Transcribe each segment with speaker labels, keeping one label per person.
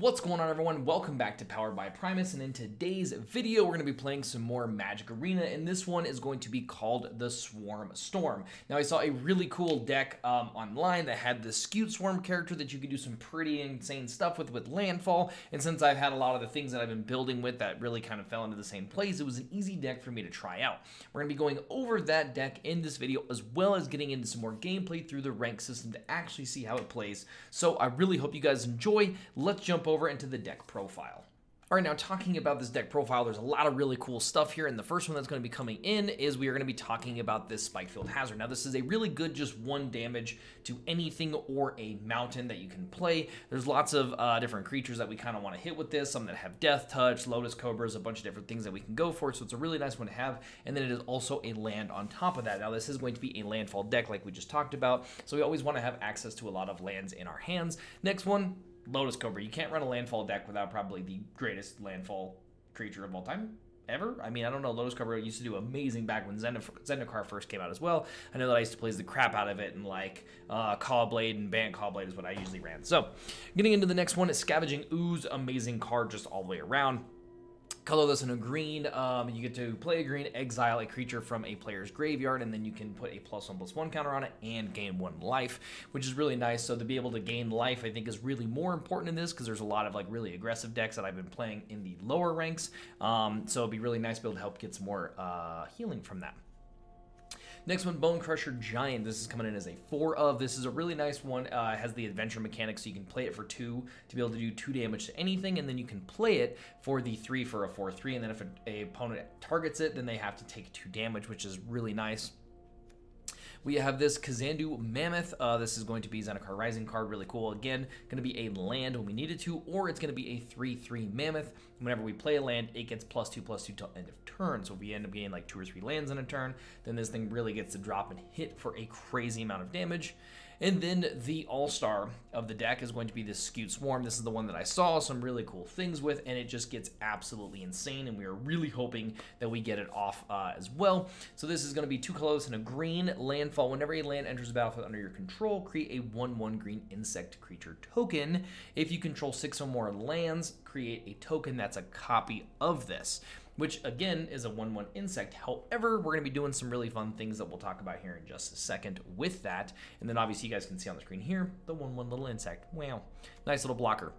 Speaker 1: What's going on, everyone? Welcome back to Powered by Primus, and in today's video we're going to be playing some more Magic Arena, and this one is going to be called the Swarm Storm. Now, I saw a really cool deck online that had the Skewed Swarm character that you could do some pretty insane stuff with landfall, and since I've had a lot of the things that I've been building with that really kind of fell into the same place, it was an easy deck for me to try out. We're going to be going over that deck in this video, as well as getting into some more gameplay through the rank system to actually see how it plays. So I really hope you guys enjoy. Let's jump over into the deck profile. All right, now talking about this deck profile, there's a lot of really cool stuff here, and the first one that's going to be coming in is we are going to be talking about this Spikefield Hazard. Now, this is a really good just 1 damage to anything or a mountain that you can play. There's lots of different creatures that we kind of want to hit with this, some that have Death Touch, Lotus Cobras, a bunch of different things that we can go for, so it's a really nice one to have, and then it is also a land on top of that. Now, this is going to be a landfall deck like we just talked about, so we always want to have access to a lot of lands in our hands. Next one, Lotus Cobra. You can't run a landfall deck without probably the greatest landfall creature of all time, ever. I mean, I don't know. Lotus Cobra used to do amazing back when Zendikar first came out as well. I know that I used to play the crap out of it, and like Caw-Blade and Bant Caw-Blade is what I usually ran. So, getting into the next one is Scavenging Ooze. Amazing card just all the way around. Colorless and a green, you get to play a green, exile a creature from a player's graveyard, and then you can put a +1/+1 counter on it and gain 1 life, which is really nice. So to be able to gain life, I think, is really more important in this because there's a lot of like really aggressive decks that I've been playing in the lower ranks. So it'd be really nice to be able to help get some more healing from that. Next one, Bone Crusher Giant. This is coming in as a 4 of. This is a really nice one. It has the adventure mechanic, so you can play it for 2 to be able to do 2 damage to anything, and then you can play it for the 3 for a 4/3, and then if a opponent targets it, then they have to take 2 damage, which is really nice. We have this Kazandu Mammoth. This is going to be Zendikar Rising card, really cool. Again, going to be a land when we need it to, or it's going to be a 3/3 Mammoth. Whenever we play a land, it gets +2/+2 till end of turn. So if we end up getting like 2 or 3 lands in a turn, then this thing really gets to drop and hit for a crazy amount of damage. And then the all-star of the deck is going to be this Skewed Swarm. This is the one that I saw some really cool things with, and it just gets absolutely insane, and we are really hoping that we get it off as well. So this is going to be 2 colorless and a green landfall. Whenever a land enters the battlefield under your control, create a 1/1 green insect creature token. If you control 6 or more lands, create a token that's a copy of this, which again is a 1/1 insect. However, we're going to be doing some really fun things that we'll talk about here in just a second with that. And then obviously you guys can see on the screen here, the 1/1 little insect. Wow, nice little blocker.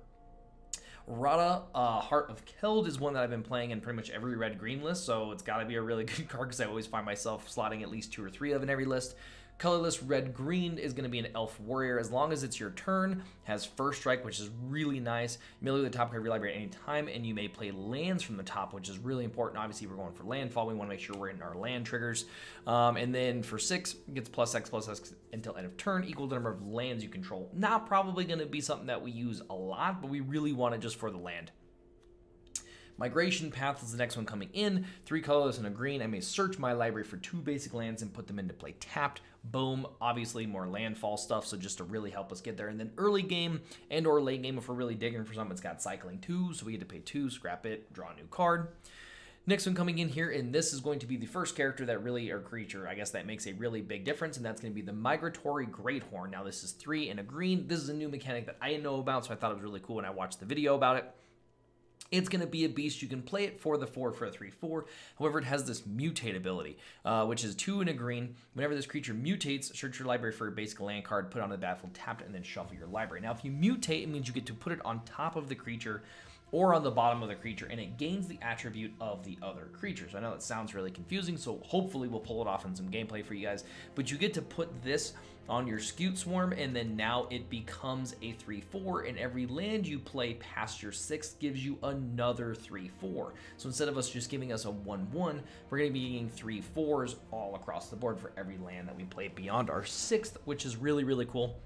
Speaker 1: Rada, Heart of Keld is one that I've been playing in pretty much every red-green list, so it's got to be a really good card because I always find myself slotting at least 2 or 3 of in every list. Colorless red-green is going to be an elf warrior. As long as it's your turn, has first strike, which is really nice. You may look at the top card of your library at any time, and you may play lands from the top, which is really important. Obviously, we're going for landfall. We want to make sure we're in our land triggers. And then for 6, it gets +X until end of turn, equal to the number of lands you control. Not probably going to be something that we use a lot, but we really want it just for the land. Migration Path is the next one coming in. 3 colorless and a green. I may search my library for 2 basic lands and put them into play tapped. Boom. Obviously more landfall stuff, so just to really help us get there. And then early game and or late game, if we're really digging for something, it's got cycling 2, so we get to pay 2, scrap it, draw a new card. Next one coming in here, and this is going to be the first character that really, or creature, I guess, that makes a really big difference, and that's going to be the Migratory Greathorn. Now this is 3 and a green. This is a new mechanic that I didn't know about, so I thought it was really cool when I watched the video about it. It's going to be a beast. You can play it for the 4 for a 3/4. However, it has this mutate ability, which is 2 and a green. Whenever this creature mutates, search your library for a basic land card, put it on the battlefield, tap it, and then shuffle your library. Now, if you mutate, it means you get to put it on top of the creature or on the bottom of the creature, and it gains the attribute of the other creatures. I know that sounds really confusing, so hopefully we'll pull it off in some gameplay for you guys, but you get to put this on your Skewed Swarm, and then now it becomes a 3/4, and every land you play past your 6th gives you another 3/4. So instead of us just giving us a 1/1, we're going to be getting 3/4s all across the board for every land that we play beyond our 6th, which is really, really cool.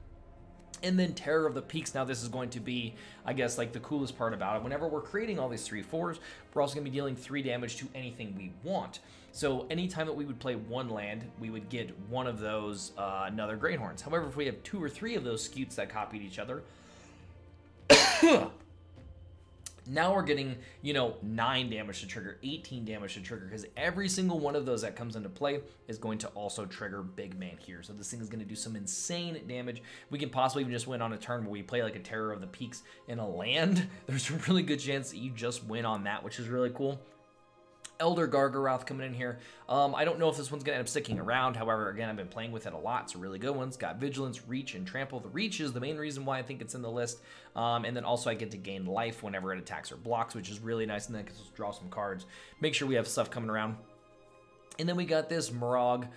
Speaker 1: And then Terror of the Peaks. Now this is going to be, I guess, like the coolest part about it. Whenever we're creating all these 3/4s, we're also going to be dealing 3 damage to anything we want. So anytime that we would play 1 land, we would get 1 of those another Greathorns. However, if we have 2 or 3 of those Skewts that copied each other, Now we're getting, you know, 9 damage to trigger, 18 damage to trigger, because every single one of those that comes into play is going to also trigger big man here. So this thing is going to do some insane damage. We can possibly even just win on a turn where we play like a Terror of the Peaks in a land. There's a really good chance that you just win on that, which is really cool. Elder Gargaroth coming in here. I don't know if this one's going to end up sticking around. However, again, I've been playing with it a lot. It's a really good one. It's got Vigilance, Reach, and Trample. The Reach is the main reason why I think it's in the list. And then also I get to gain life whenever it attacks or blocks, which is really nice. And then I can just draw some cards. Make sure we have stuff coming around. And then we got this Morog.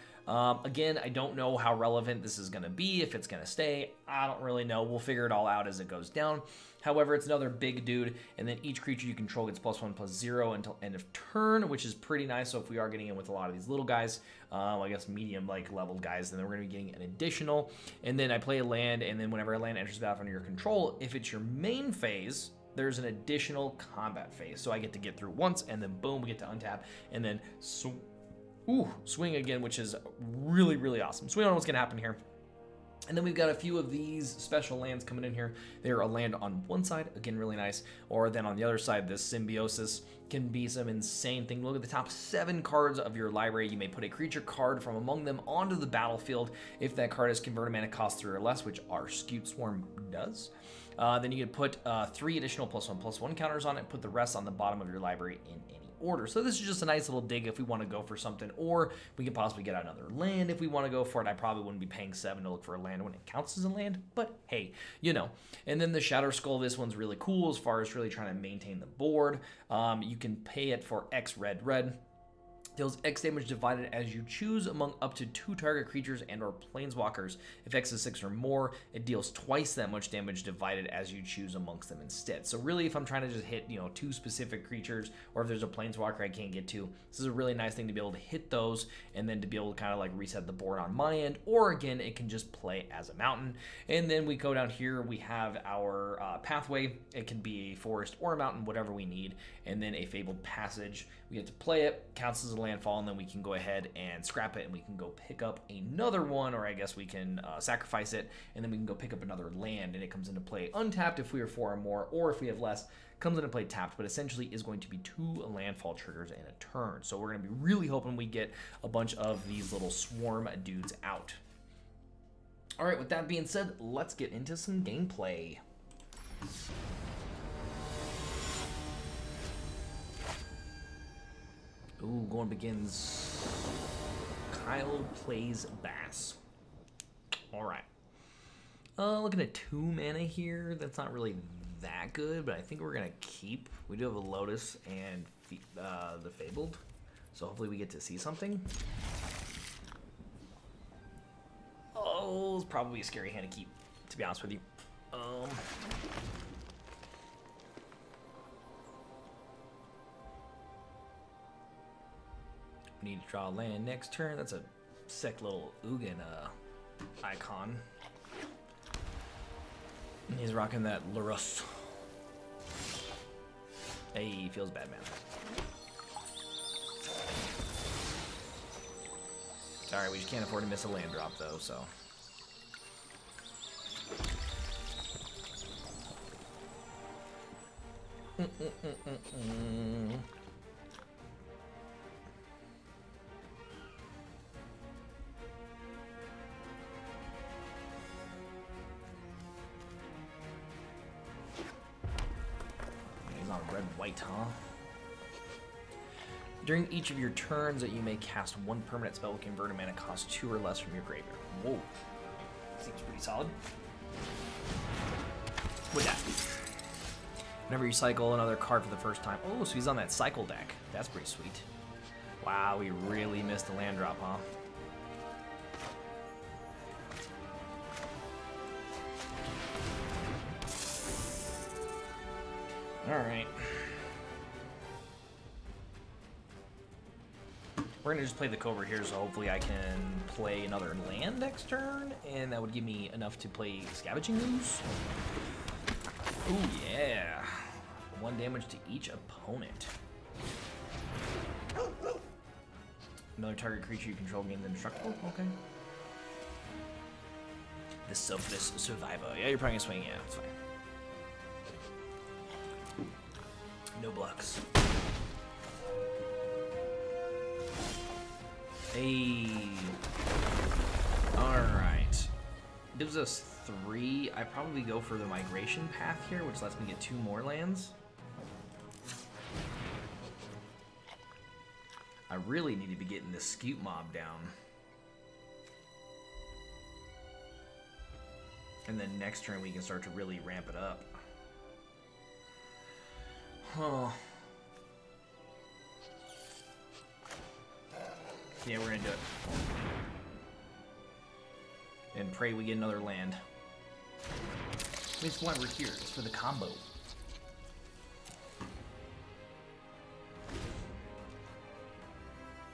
Speaker 1: Again, I don't know how relevant this is going to be, if it's going to stay. I don't really know. We'll figure it all out as it goes down. However, it's another big dude, and then each creature you control gets +1/+0 until end of turn, which is pretty nice. So if we are getting in with a lot of these little guys, I guess medium-like leveled guys, then we're going to be getting an additional. And then I play a land, and then whenever a land enters the battlefield under your control, if it's your main phase, there's an additional combat phase. So I get to get through once, and then boom, we get to untap, and then swing again, which is really, really awesome. So we don't know what's going to happen here. And then we've got a few of these special lands coming in here. They're a land on one side, again, really nice. Or then on the other side, this Symbiosis can be some insane thing. Look at the top 7 cards of your library. You may put a creature card from among them onto the battlefield if that card is converted mana cost 3 or less, which our Skewed Swarm does. Then you can put 3 additional +1/+1 counters on it, put the rest on the bottom of your library in any order. So this is just a nice little dig if we want to go for something, or we can possibly get another land if we want to go for it. I probably wouldn't be paying 7 to look for a land when it counts as a land, but hey, you know. And then the Shatter Skull, this one's really cool as far as really trying to maintain the board. You can pay it for X red. Deals X damage divided as you choose among up to 2 target creatures and or planeswalkers. If X is 6 or more, it deals twice that much damage divided as you choose amongst them instead. So really, if I'm trying to just hit, you know, 2 specific creatures, or if there's a planeswalker I can't get to, this is a really nice thing to be able to hit those and then to be able to kind of like reset the board on my end. Or again, it can just play as a mountain. And then we go down here, we have our pathway. It can be a forest or a mountain, whatever we need. And then a Fabled Passage. We get to play it, counts as a landfall, and then we can go ahead and scrap it, and we can go pick up another one, or I guess we can sacrifice it, and then we can go pick up another land, and it comes into play untapped if we are 4 or more, or if we have less, comes into play tapped, but essentially is going to be 2 landfall triggers in a turn. So we're going to be really hoping we get a bunch of these little swarm dudes out. All right, with that being said, let's get into some gameplay. Ooh, going begins. Kyle plays Bass. All right. Looking at 2 mana here. That's not really that good, but I think we're gonna keep. We do have a Lotus and the Fabled, so hopefully we get to see something. Oh, it's probably a scary hand to keep, to be honest with you. Need to draw land next turn. That's a sick little Ugin icon. And he's rocking that Lurus. Hey, he feels bad, man. Sorry, we just can't afford to miss a land drop, though, so. Red-white, huh? During each of your turns, that you may cast 1 permanent spell with converted mana cost 2 or less from your graveyard. Whoa. Seems pretty solid. With that. Whenever you cycle another card for the first time. Oh, so he's on that cycle deck. That's pretty sweet. Wow, we really missed the land drop, huh? Alright. We're going to just play the Cobra here, so hopefully I can play another land next turn, and that would give me enough to play Scavenging Ooze. Ooh, yeah. 1 damage to each opponent. Another target creature you control gains indestructible? Okay. The Selfless Survivor. Yeah, you're probably going to swing. Yeah, it's fine. No blocks. Hey. Alright. Gives us 3. I probably go for the migration path here, which lets me get 2 more lands. I really need to be getting this Scute mob down. And then next turn we can start to really ramp it up. Huh. Yeah, we're gonna do it. And pray we get another land. That's why we're here. It's for the combo.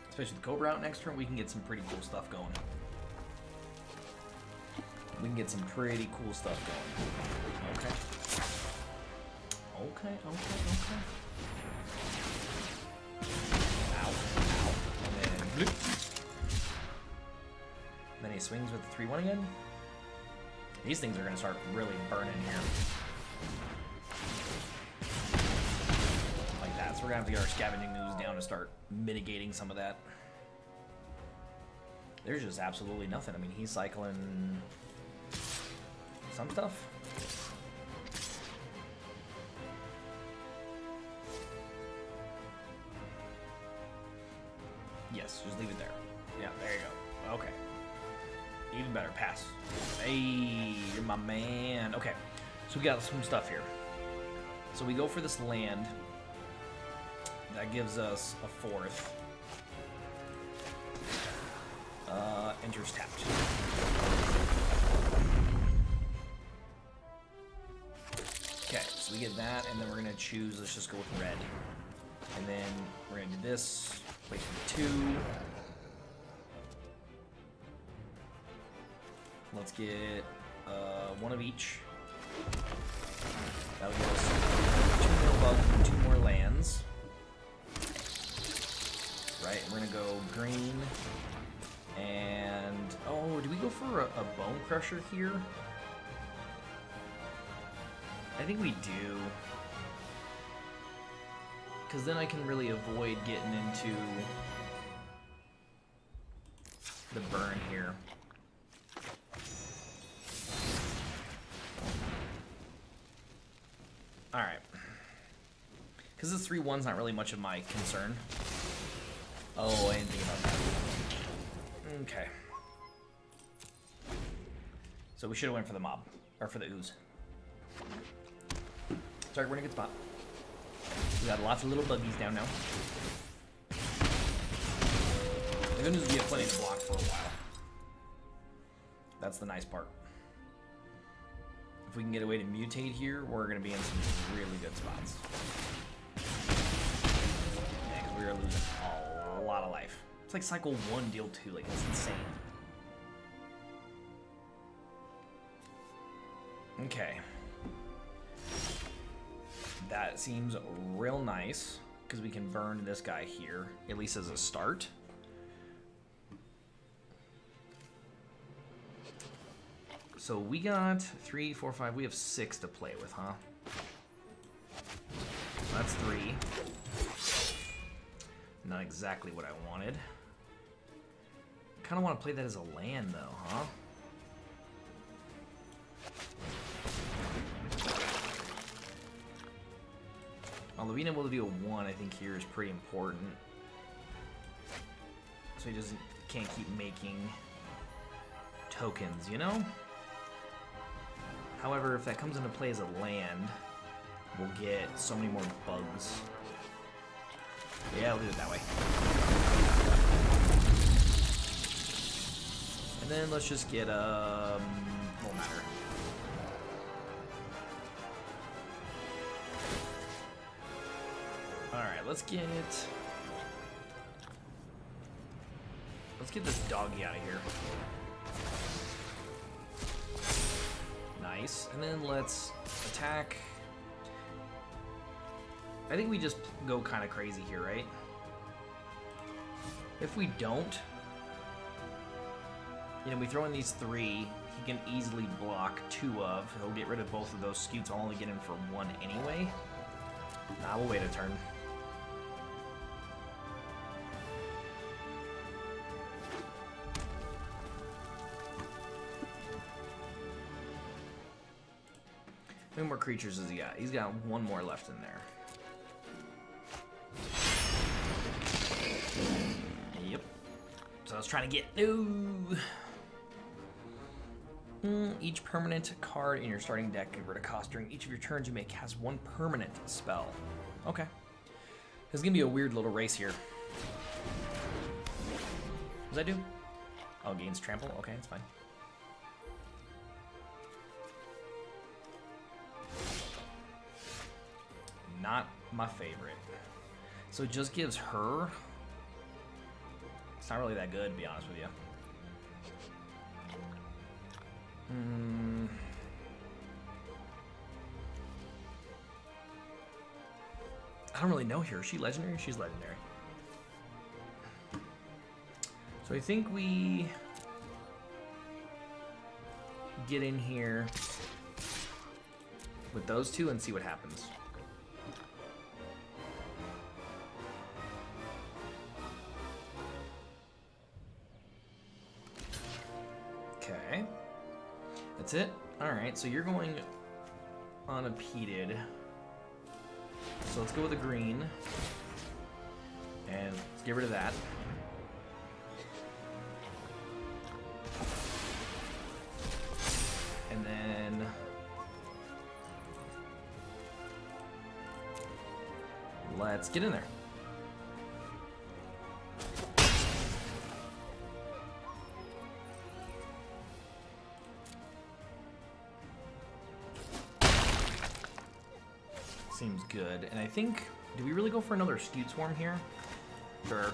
Speaker 1: Especially the Cobra out next turn, we can get some pretty cool stuff going. We can get some pretty cool stuff going. Okay. Okay. Ow. And then bloop. Then he swings with the 3-1 again. These things are going to start really burning here. Like that. So we're going to have to get our scavenging ooze down to start mitigating some of that. There's just absolutely nothing. I mean, he's cycling some stuff. Yes, just leave it there. Yeah, there you go. Okay. Even better. Pass. Hey, you're my man. Okay, so we got some stuff here. So we go for this land. That gives us a 4th. Enters tapped. Okay, so we get that, and then we're gonna choose, let's just go with red. And then we're gonna do this, wait for 2. Let's get 1 of each. That'll give us 2 more bugs and 2 more lands. Right, we're gonna go green. And, oh, do we go for a Bone Crusher here? I think we do. Because then I can really avoid getting into the burn here. Alright. Because this 3-1's not really much of my concern. Oh, I didn't think about that. Okay. So we should have went for the mob. Or for the ooze. Sorry, we're in a good spot. We got lots of little buggies down now. The good news is we have plenty to block for a while. That's the nice part. If we can get a way to mutate here, we're going to be in some really good spots. Yeah, because we are losing a lot of life. It's like cycle 1, deal 2. Like, it's insane. Okay. That seems real nice, because we can burn this guy here, at least as a start. So we got 3, 4, 5. We have 6 to play with, huh? That's 3. Not exactly what I wanted. Kind of want to play that as a land, though, huh? Although being able to do a 1, I think here is pretty important. So he can't keep making tokens, you know? However, if that comes into play as a land, we'll get so many more bugs. Yeah, I'll do it that way. And then let's just get, won't matter. Alright, let's get this doggy out of here. Nice. And then let's attack. I think we just go kind of crazy here, right? If we don't, you know, we throw in these 3, he can easily block 2 of. He'll get rid of both of those scutes. I'll only get him for 1 anyway. Nah, we'll wait a turn. How many more creatures does he got? He's got one more left in there. Yep. So I was trying to get... No! Each permanent card in your starting deck convert a cost. During each of your turns, you may cast one permanent spell. Okay. This is going to be a weird little race here. What does that do? Oh, gains trample? Okay, it's fine. Not my favorite. So it just gives her... It's not really that good, to be honest with you. I don't really know here. Is she legendary? She's legendary. So I think we get in here with those two and see what happens. Okay. That's it? Alright, so you're going unimpeded. So let's go with a green. And let's get rid of that. And then... let's get in there. Seems good. And I think, do we really go for another Skewed Swarm here? Sure.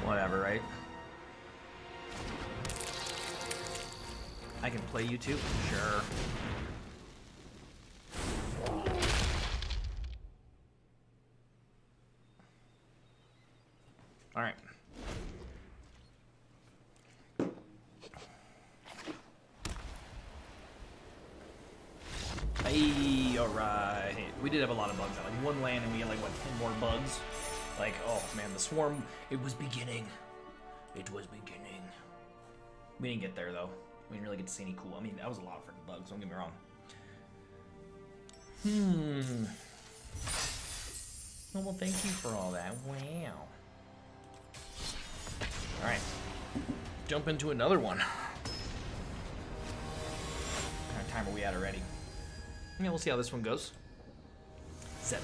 Speaker 1: Whatever, right? I can play you too? Sure. Alright. Hey, alright. We did have a lot of bugs. Like one land and we had like, what, 10 more bugs? Like, oh man, the swarm, it was beginning. It was beginning. We didn't get there though. We didn't really get to see any cool. I mean, that was a lot of freaking bugs, don't get me wrong. Oh, well, thank you for all that. Wow. Alright. Jump into another one. What kind of time are we at already? Yeah, we'll see how this one goes. 7.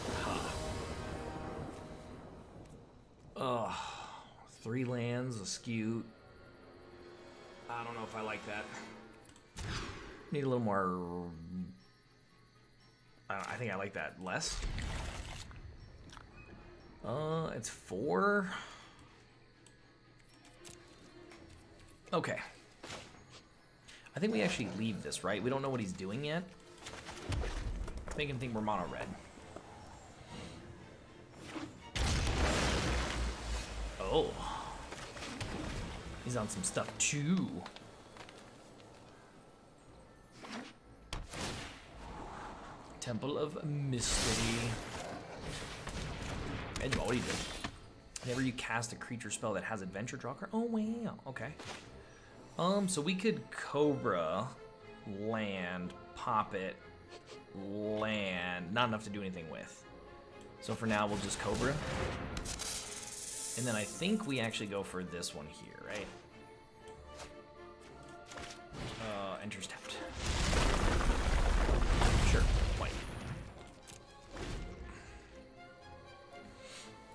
Speaker 1: Ugh. 3 lands, a skew. I don't know if I like that. Need a little more... I think I like that less. It's 4. Okay. I think we actually leave this, right? We don't know what he's doing yet. Make him think we're mono red. Oh. He's on some stuff too. Temple of Mystery. And what do you do? Whenever you cast a creature spell that has adventure, draw a card. Oh wow, okay. So we could Cobra, land, pop it, land. Not enough to do anything with. So for now, we'll just Cobra. And then I think we actually go for this one here, right? Enters tapped. Sure, white.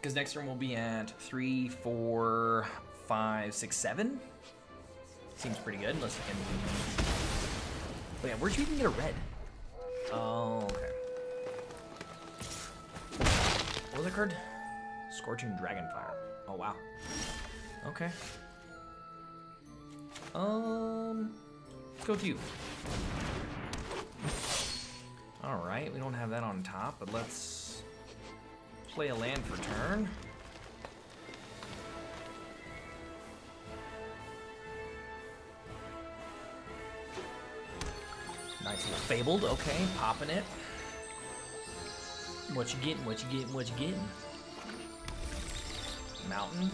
Speaker 1: Because next turn we'll be at 3, 4, 5, 6, 7. Seems pretty good, unless you can... Oh yeah, where'd you even get a red? Oh, okay. What was that card? Scorching Dragonfire. Oh, wow. Okay. Let's go with you. Alright, we don't have that on top, but let's play a land for turn. Nice little Fabled, okay, popping it. What you getting? What you getting? What you getting? Mountain.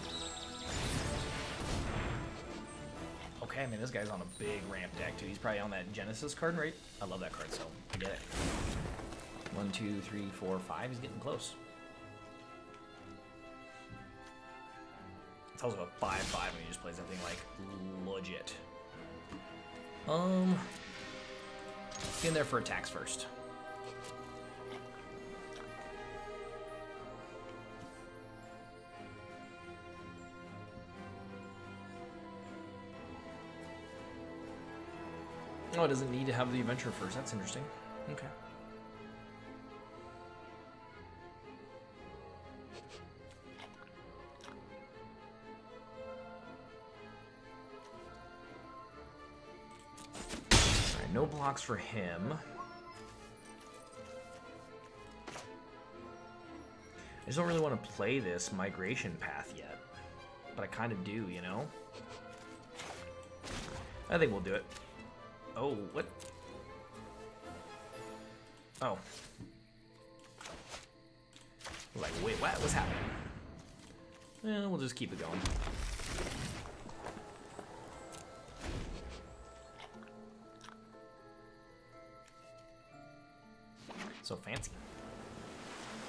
Speaker 1: Okay, I mean, this guy's on a big ramp deck, too. He's probably on that Genesis card, right? I love that card, so I get it. 1, 2, 3, 4, 5. He's getting close. It's also a 5/5 when he just plays that thing, like, legit. Get in there for attacks first. Oh, it doesn't need to have the adventure first. That's interesting. Okay. Alright, no blocks for him. I just don't really want to play this migration path yet. But I kind of do, you know? I think we'll do it. Oh, what? Oh. Like, wait, what? What's happening? Yeah, we'll just keep it going. So fancy.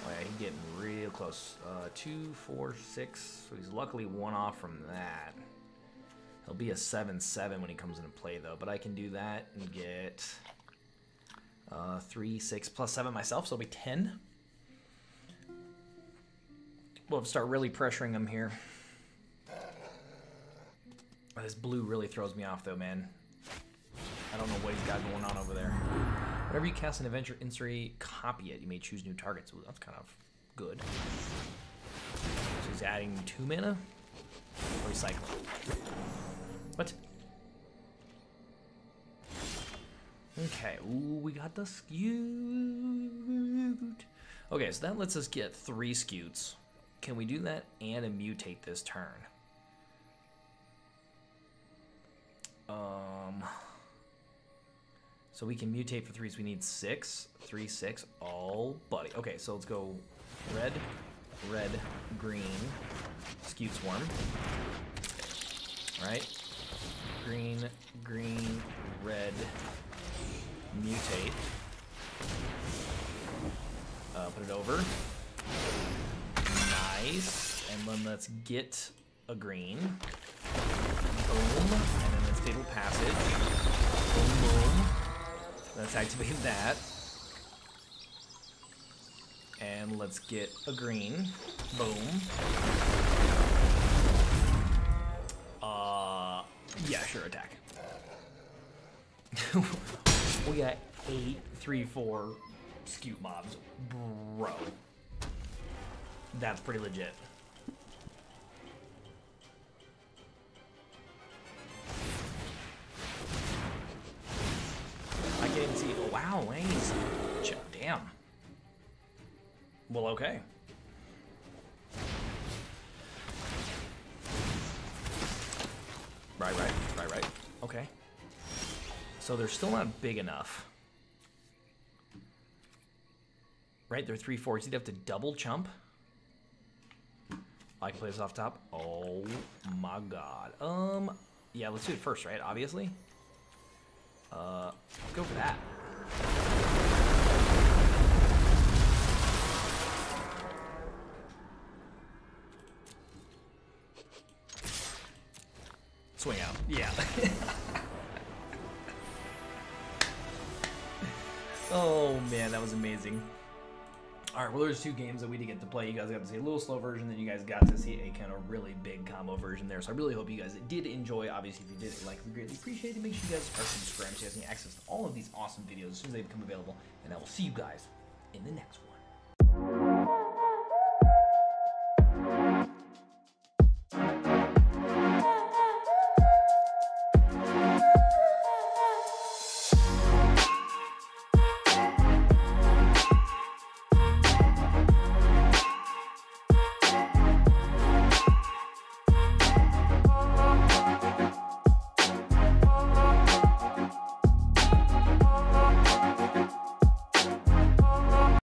Speaker 1: Oh yeah, he's getting real close. 2, 4, 6. So he's luckily one off from that. He'll be a 7/7 when he comes into play, though. But I can do that and get 3, 6, plus 7 myself, so it'll be 10. We'll have to start really pressuring him here. Oh, this blue really throws me off, though, man. I don't know what he's got going on over there. Whenever you cast an adventure, insert a copy it. You may choose new targets. Ooh, that's kind of good. So he's adding 2 mana? Or recycling. What? Okay, ooh, we got the scute. Okay, so that lets us get 3 scutes. Can we do that and a mutate this turn? So we can mutate for 3, so we need 6. 3, 6. Oh, buddy. Okay, so let's go red, red, green, scute swarm. Right? Green, green, red, mutate. Put it over. Nice. And then let's get a green. Boom. And then let's Fatal Passage. Boom, boom. Let's activate that. And let's get a green. Boom. Yeah, sure, attack. We got 8, 3, 4 scute mobs. Bro. That's pretty legit. I can't even see. Oh, wow, wait. Damn. Well, okay. Right. Okay. So they're still not big enough. Right, they're 3, 4. So you'd have to double chump. I can play this off top. Oh my god. Yeah, let's do it first, right? Obviously. Go for that. Swing out. Yeah. Oh man, that was amazing. Alright, well there's 2 games that we didn't get to play. You guys got to see a little slow version, then you guys got to see a kind of really big combo version there. So I really hope you guys did enjoy. Obviously, if you did, like, we greatly appreciate it. Make sure you guys are subscribed so you guys can access to all of these awesome videos as soon as they become available. And I will see you guys in the next one.